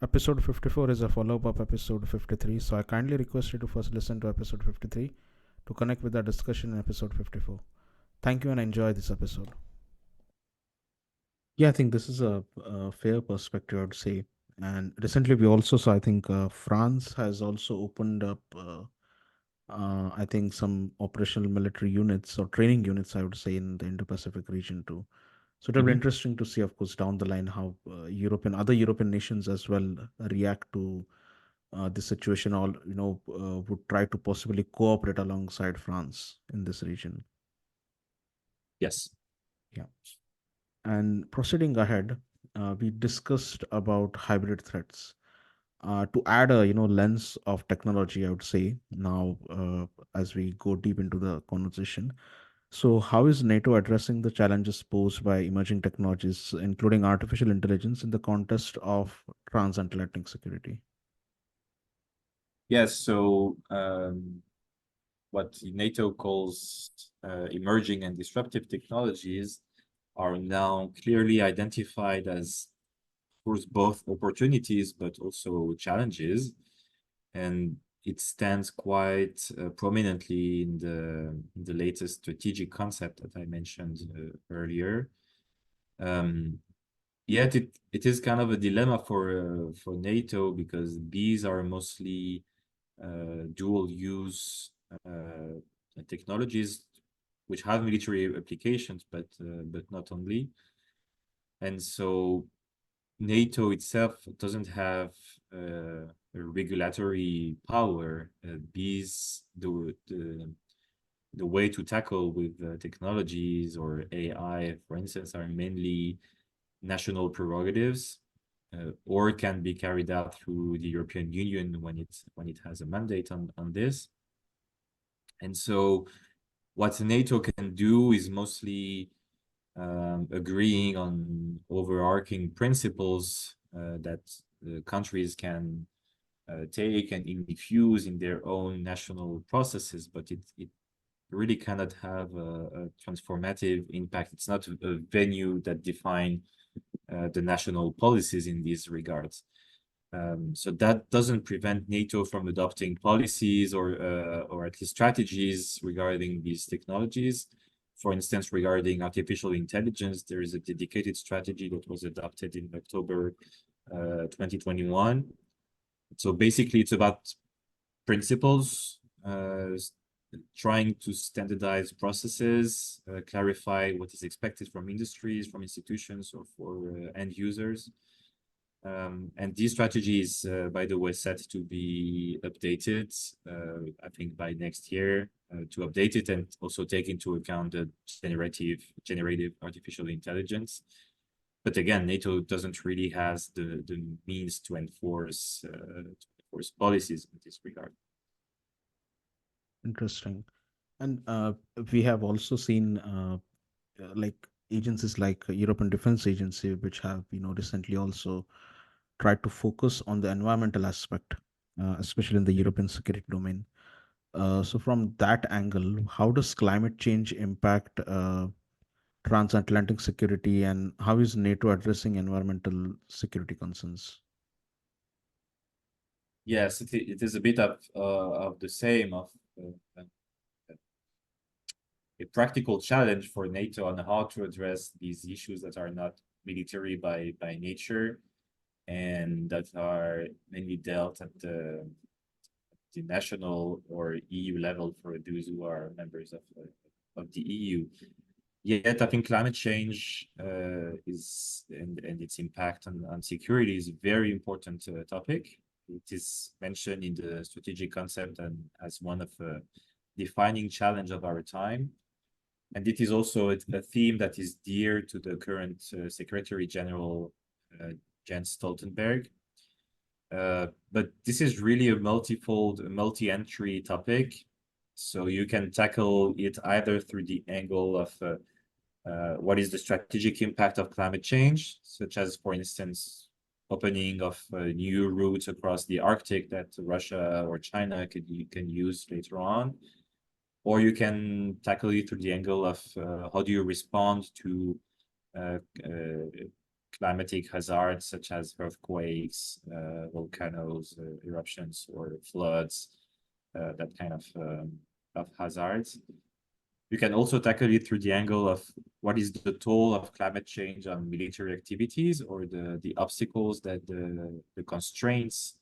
Episode 54 is a follow up of episode 53, so I kindly request you to first listen to episode 53 to connect with our discussion in episode 54. Thank you and enjoy this episode. Yeah, I think this is a fair perspective, I would say. And recently, we also saw, I think, France has also opened up, I think, some operational military units or training units, I would say, in the Indo Pacific region too. So it'll be Mhm. interesting to see, of course, down the line how other European nations as well react to this situation. All would try to possibly cooperate alongside France in this region. Yes. Yeah. And proceeding ahead, we discussed about hybrid threats. To add a lens of technology, I would say now as we go deep into the conversation. So, how is NATO addressing the challenges posed by emerging technologies, including artificial intelligence, in the context of transatlantic security? Yes. So what NATO calls emerging and disruptive technologies are now clearly identified as, of course, both opportunities but also challenges, and it stands quite prominently in the latest strategic concept that I mentioned earlier. Um, Yet it is kind of a dilemma for NATO because these are mostly dual use technologies which have military applications, but not only. And so NATO itself doesn't have a regulatory power. The way to tackle with technologies or AI, for instance, are mainly national prerogatives, or can be carried out through the European Union when it has a mandate on this. And so what NATO can do is mostly agreeing on overarching principles that the countries can take and infuse in their own national processes, but it really cannot have a transformative impact. It's not a venue that define the national policies in these regards. So that doesn't prevent NATO from adopting policies or at least strategies regarding these technologies. For instance, regarding artificial intelligence, there is a dedicated strategy that was adopted in October 2021. So basically, it's about principles, trying to standardize processes, clarify what is expected from industries, from institutions, or for end users. And this strategy is, by the way, set to be updated, I think by next year, to update it and also take into account the generative artificial intelligence. But again, NATO doesn't really has the means to enforce policies in this regard. Interesting. And we have also seen like agencies like European Defense Agency, which have recently also tried to focus on the environmental aspect, especially in the Mhm. European security domain. So from that angle, how does climate change impact transatlantic security, and how is NATO addressing environmental security concerns? Yes, it is a bit of the same of a practical challenge for NATO on how to address these issues that are not military by nature and that are mainly dealt at the national or EU level for those who are members of the EU. Yet, I think climate change is and its impact on security is a very important topic. It is mentioned in the strategic concept and as one of the defining challenge of our time. And it is also a theme that is dear to the current Secretary General uh, Jens Stoltenberg. But this is really a multi-entry topic. So you can tackle it either through the angle of what is the strategic impact of climate change, such as, for instance, opening of new routes across the Arctic that Russia or China can use later on, or you can tackle it through the angle of how do you respond to uh, uh, climatic hazards such as earthquakes, volcanoes, eruptions, or floods, that kind of hazards. You can also tackle it through the angle of what is the toll of climate change on military activities, or the obstacles that the constraints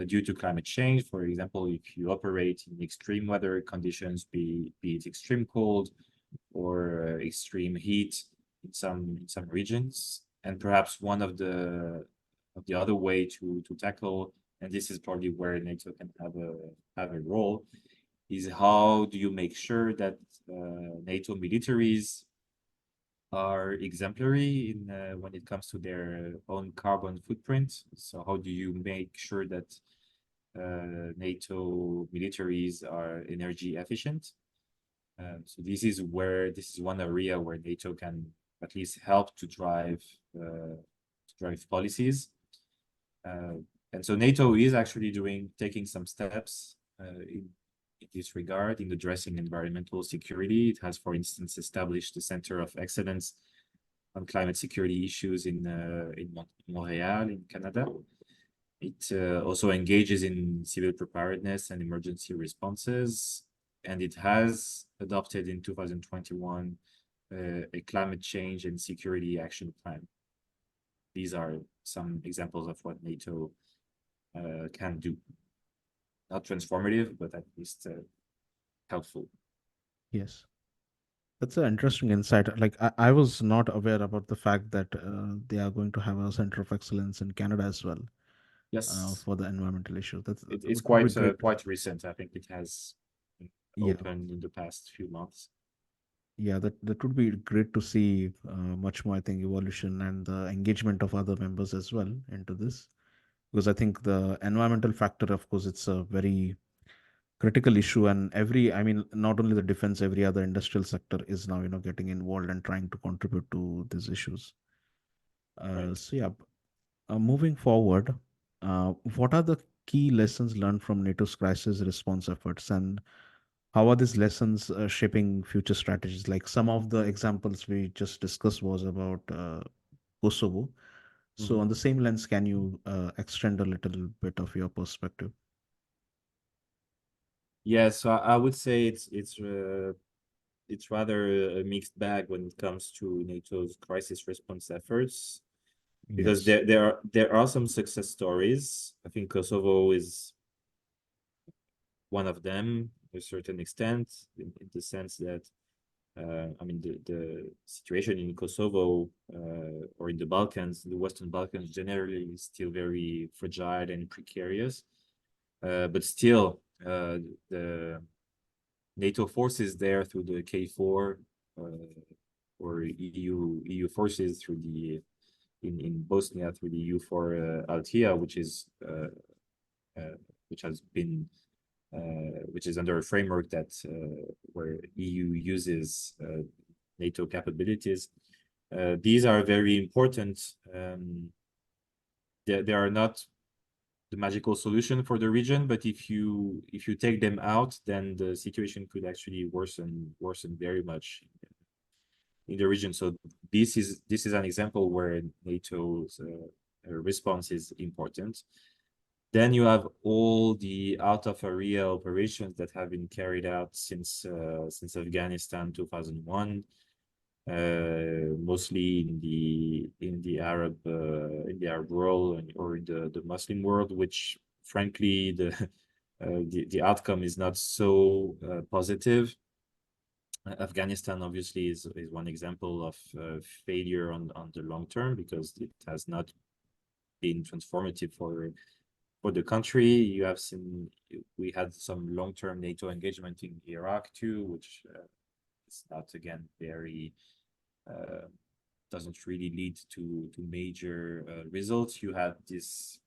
due to climate change. For example, if you operate in extreme weather conditions, be it extreme cold or extreme heat in some regions. And perhaps one of the other way to tackle, and this is probably where NATO can have a role, is how do you make sure that NATO militaries are exemplary in when it comes to their own carbon footprint? So how do you make sure that NATO militaries are energy efficient? So this is one area where NATO can at least help to drive policies. And so NATO is actually taking some steps in this regard in addressing environmental security. It has, for instance, established the Center of Excellence on Climate Security Issues in Montreal, in Canada. It also engages in civil preparedness and emergency responses, and it has adopted in 2021 a climate change and security action plan. These are some examples of what NATO can do. Not transformative, but at least helpful. Yes. That's an interesting insight. Like I was not aware about the fact that they are going to have a center of excellence in Canada as well Yes, for the environmental issue. That it's would be quite great. quite recent. I think it has Yeah, opened in the past few months. yeah. That would be great to see much more. I think evolution and the engagement of other members as well into this, because I think the environmental factor, of course, it's a very critical issue, and I mean, not only the defense, every other industrial sector is now getting involved and trying to contribute to these issues. Right. So yeah, moving forward, what are the key lessons learned from NATO's crisis response efforts, and how are these lessons shaping future strategies? Like some of the examples we just discussed was about Kosovo. So, Mhm. on the same lens, can you extend a little bit of your perspective? Yeah, so I would say it's rather a mixed bag when it comes to NATO's crisis response efforts, because Yes. there are some success stories. I think Kosovo is one of them to a certain extent, in the sense that I mean the situation in Kosovo or in the Balkans, the Western Balkans generally is still very fragile and precarious. But still, the NATO forces there through the K4 or EU forces through the in Bosnia through the EU4 Althea, uh, which has been which is under a framework that where EU uses NATO capabilities. These are very important. They are not the magical solution for the region, but if you take them out, then the situation could actually worsen very much in the region. So this is an example where NATO's response is important. Then you have all the out of area operations that have been carried out since Afghanistan 2001, mostly in the Arab world or in the Muslim world, which frankly the outcome is not so positive. Afghanistan obviously is one example of failure on the long term, because it has not been transformative for the country. You have seen we had some long-term NATO engagement in Iraq too, which is not again very doesn't really lead to major results. You had this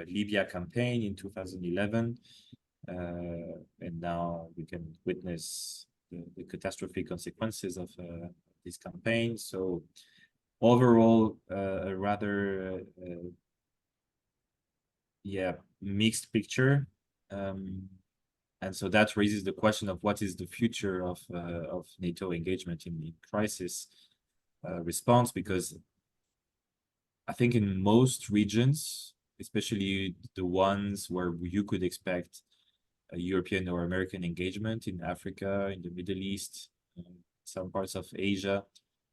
Libya campaign in 2011, and now we can witness the catastrophic consequences of this campaign. So overall, a rather yeah, mixed picture. And so that raises the question of what is the future of NATO engagement in crisis response, because I think in most regions, especially the ones where you could expect a European or American engagement in Africa, in the Middle East, some parts of Asia.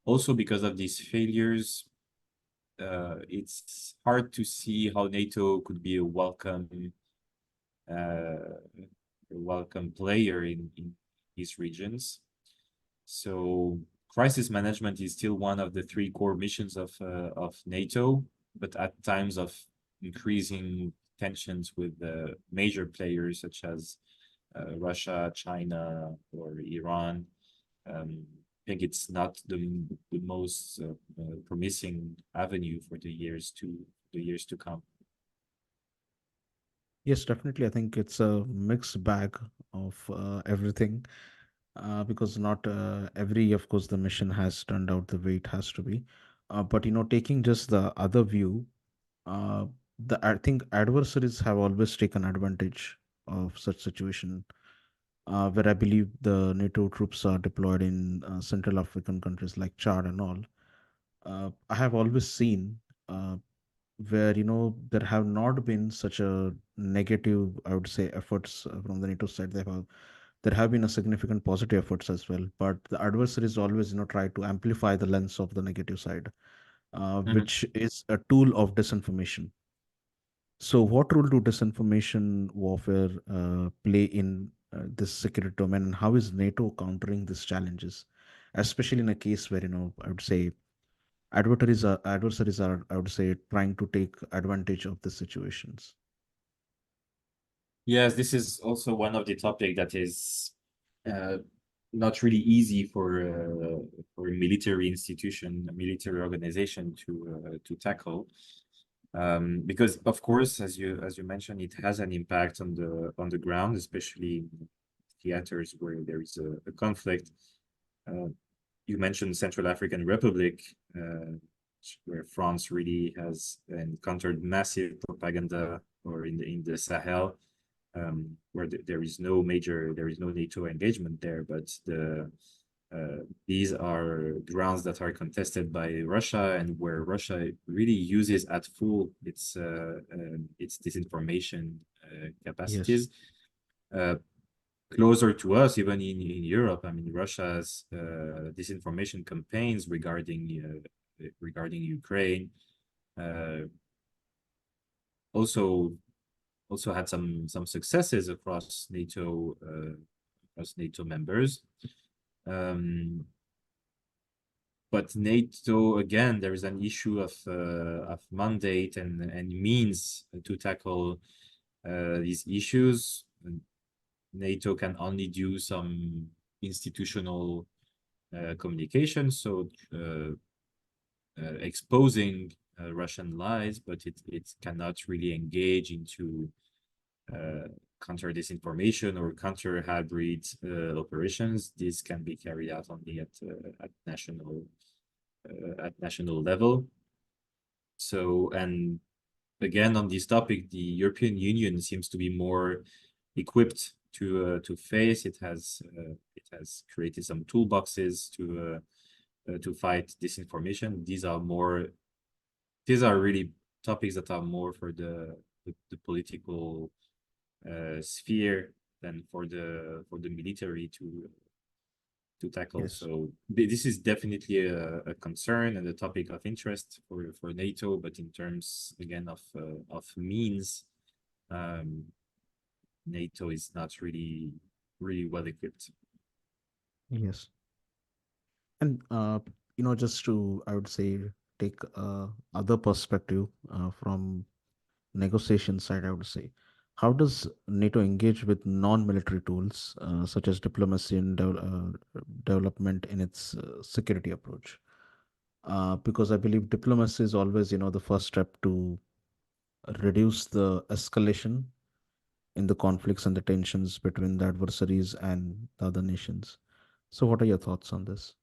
Also, because of these failures, it's hard to see how NATO could be a welcome player in these regions. So crisis management is still one of the three core missions of NATO, but at times of increasing tensions with major players such as Russia, China, or Iran, I think it's not the most promising avenue for the years to come. Yes, definitely. I think it's a mixed bag of everything, because not every, of course, the mission has turned out the way it has to be. But taking just the other view, uh, I think adversaries have always taken advantage of such situation, where I believe the NATO troops are deployed in Central African countries like Chad and all. I have always seen uh, where there have not been such a negative, I would say, efforts from the NATO side. There have been a significant positive efforts as well, but the adversaries always try to amplify the lens of the negative side, Mhm. which is a tool of disinformation. So, what role do disinformation warfare play in this security domain, and how is NATO countering these challenges, especially in a case where I would say adversaries are, I would say, trying to take advantage of the situations. Yes, this is also one of the topic that is uh, not really easy for a military institution, a military organization to tackle, because of course, as you mentioned, it has an impact on the ground, especially in theaters where there is a conflict. Uh, you mentioned Central African Republic, where France really has encountered massive propaganda, or in the Sahel, where there is no NATO engagement there, but these are grounds that are contested by Russia, and where Russia really uses at full its disinformation Yes. capacities. Uh, Closer to us, even in Europe, I mean, Russia's disinformation campaigns regarding Ukraine uh, also had some successes across NATO members. Um, but NATO, again, there is an issue of mandate and means to tackle these issues. NATO can only do some institutional communication, so exposing Russian lies, but it cannot really engage into uh, counter disinformation or counter hybrid operations. This can be carried out only at national level. So, and again on this topic, the European Union seems to be more equipped to face. It has created some toolboxes to fight disinformation. These are really topics that are more for the political sphere than for the military to tackle. Yes. So this is definitely a concern and a topic of interest for NATO, but in terms again of means, um, NATO is not really well equipped. Yes. And just to, I would say, take other perspective from negotiation side, I would say, how does NATO engage with non-military tools such as diplomacy and development in its security approach? Because I believe diplomacy is always, the first step to reduce the escalation in the conflicts and the tensions between the adversaries and the other nations. So, what are your thoughts on this?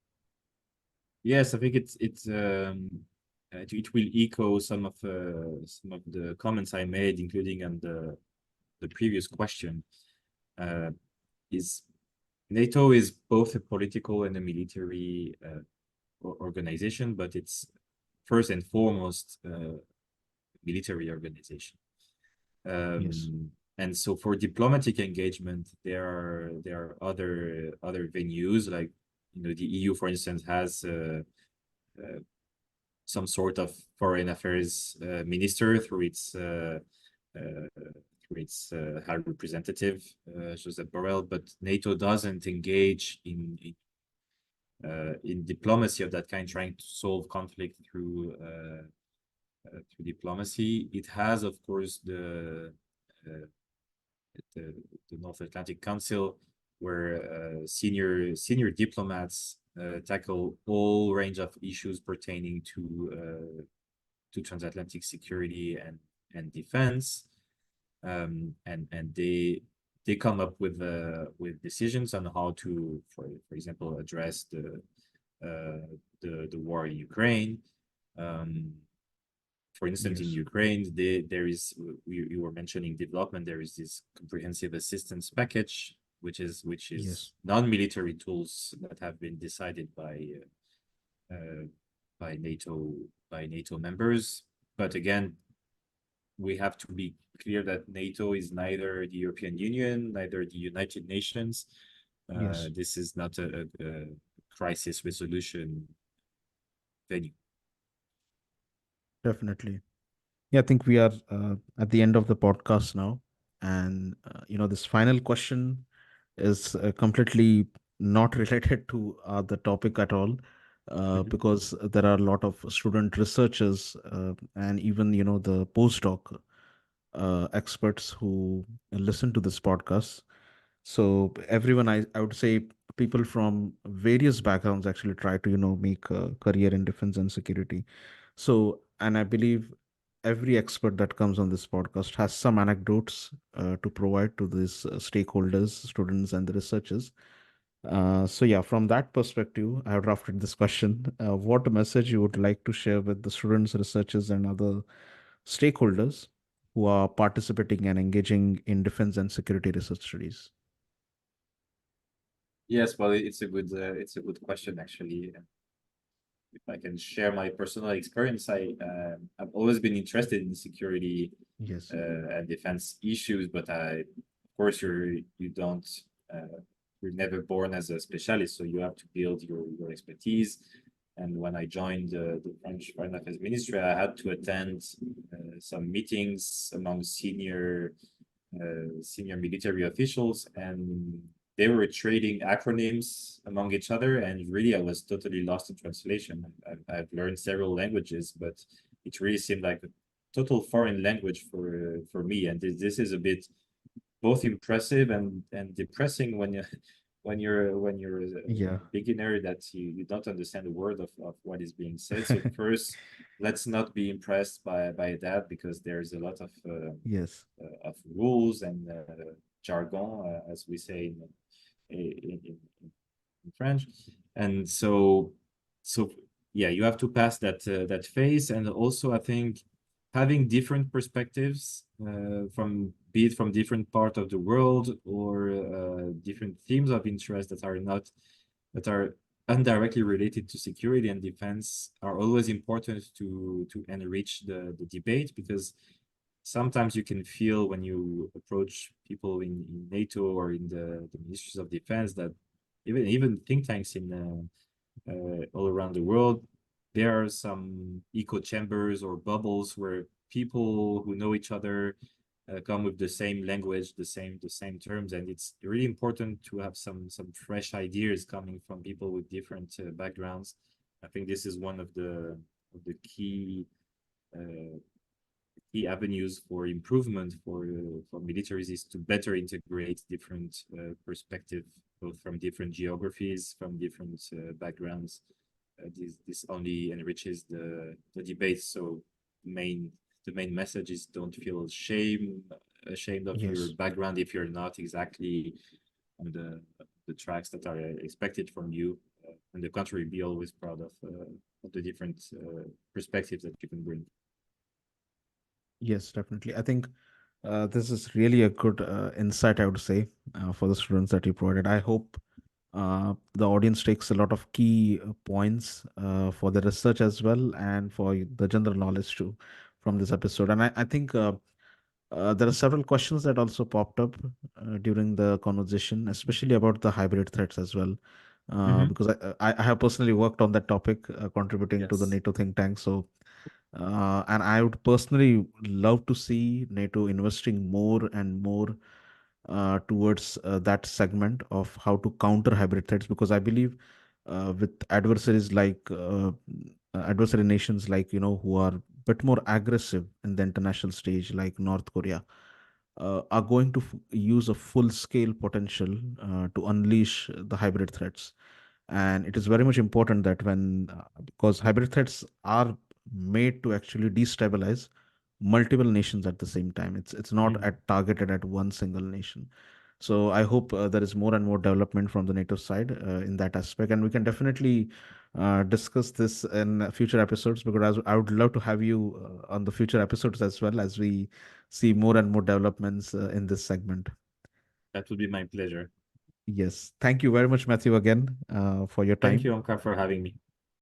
Yes, I think it will echo some of the comments I made, including on the previous question. Uh, is NATO is both a political and a military organization, but first and foremost military organization. Yes. And so for diplomatic engagement, there are other venues like the EU, for instance, has uh, some sort of foreign affairs minister through its high representative Josep Borrell, but NATO doesn't engage in diplomacy of that kind, trying to solve conflict through diplomacy. It has, of course, uh, the, the North Atlantic Council, where senior diplomats tackle all range of issues pertaining to transatlantic security and defense, and they come up with decisions on how to, for example, address the war in Ukraine. Um, for instance, in Yes. Ukraine, there is you were mentioning development. There is this comprehensive assistance package, which is Yes. non-military tools that have been decided uh, by NATO members. But again, we have to be clear that NATO is neither the European Union, neither the United Nations. Yes. This is not a crisis resolution venue. Definitely. Yeah, I think we are at the end of the podcast now. And, this final question is completely not related to the topic at all, Mhm. because there are a lot of student researchers and even, the postdoc experts who listen to this podcast. So everyone, I would say people from various backgrounds actually try to, make a career in defense and security. So, and I believe every expert that comes on this podcast has some anecdotes to provide to these stakeholders, students, and the researchers. So, yeah, from that perspective, I have drafted this question. What message you would like to share with the students, researchers, and other stakeholders who are participating and engaging in defense and security research studies? Yes, well, it's a good question actually. If I can share my personal experience, I've always been interested in security Yes. and defense issues, but of course, you don't you're never born as a specialist, so you have to build your expertise. And when I joined the French Foreign Affairs Ministry, I had to attend some meetings among senior military officials, and they were trading acronyms among each other, and really I was totally lost in translation. I've learned several languages, but it really seemed like a total foreign language for me, and this is a bit both impressive and depressing when you're Yeah. a beginner, that you don't understand a word of what is being said. So first, let's not be impressed by that, because there's a lot Yes. of rules and jargon, as we say in French. And so yeah, you have to pass that phase. And also, I think having different perspectives, from be it from different part of the world, or different themes of interest that are indirectly related to security and defense, are always important to enrich the debate, because sometimes you can feel when you approach people in NATO or in the ministries of defense, that even think tanks all around the world, there are some echo chambers or bubbles where people who know each other come with the same language, the same terms, and it's really important to have some fresh ideas coming from people with different backgrounds. I think this is one of the uh, key avenues for improvement for militaries, is to better integrate different perspective, both from different geographies, from different backgrounds. This only enriches the debate. So main the main message is, don't feel ashamed of your Yes. background if you're not exactly on the tracks that are expected from you. On the contrary, be always proud of the different perspectives that you can bring. Yes, definitely. I think this is really a good insight, I would say, for the students that you provided. I hope The audience takes a lot of key points for the research as well, and for the general knowledge too from this episode. And I think there are several questions that also popped up during the conversation, especially about the hybrid threats as well. Mm-hmm. Because I have personally worked on that topic, contributing to the Yes. NATO think tank. So, and I would personally love to see NATO investing more and more towards that segment of how to counter hybrid threats, because I believe with adversaries like adversary nations, like who are a bit more aggressive in the international stage, like North Korea, are going to use a full scale potential to unleash the hybrid threats. And it is very much important that when because hybrid threats are made to actually destabilize multiple nations at the same time. It's not Mm-hmm. targeted at one single nation. So I hope there is more and more development from the NATO side in that aspect, and we can definitely discuss this in future episodes, because I would love to have you on the future episodes as well, as we see more and more developments in this segment. That would be my pleasure. Yes, thank you very much, Matthew, again for your Thank you, time. Omkar, for having me.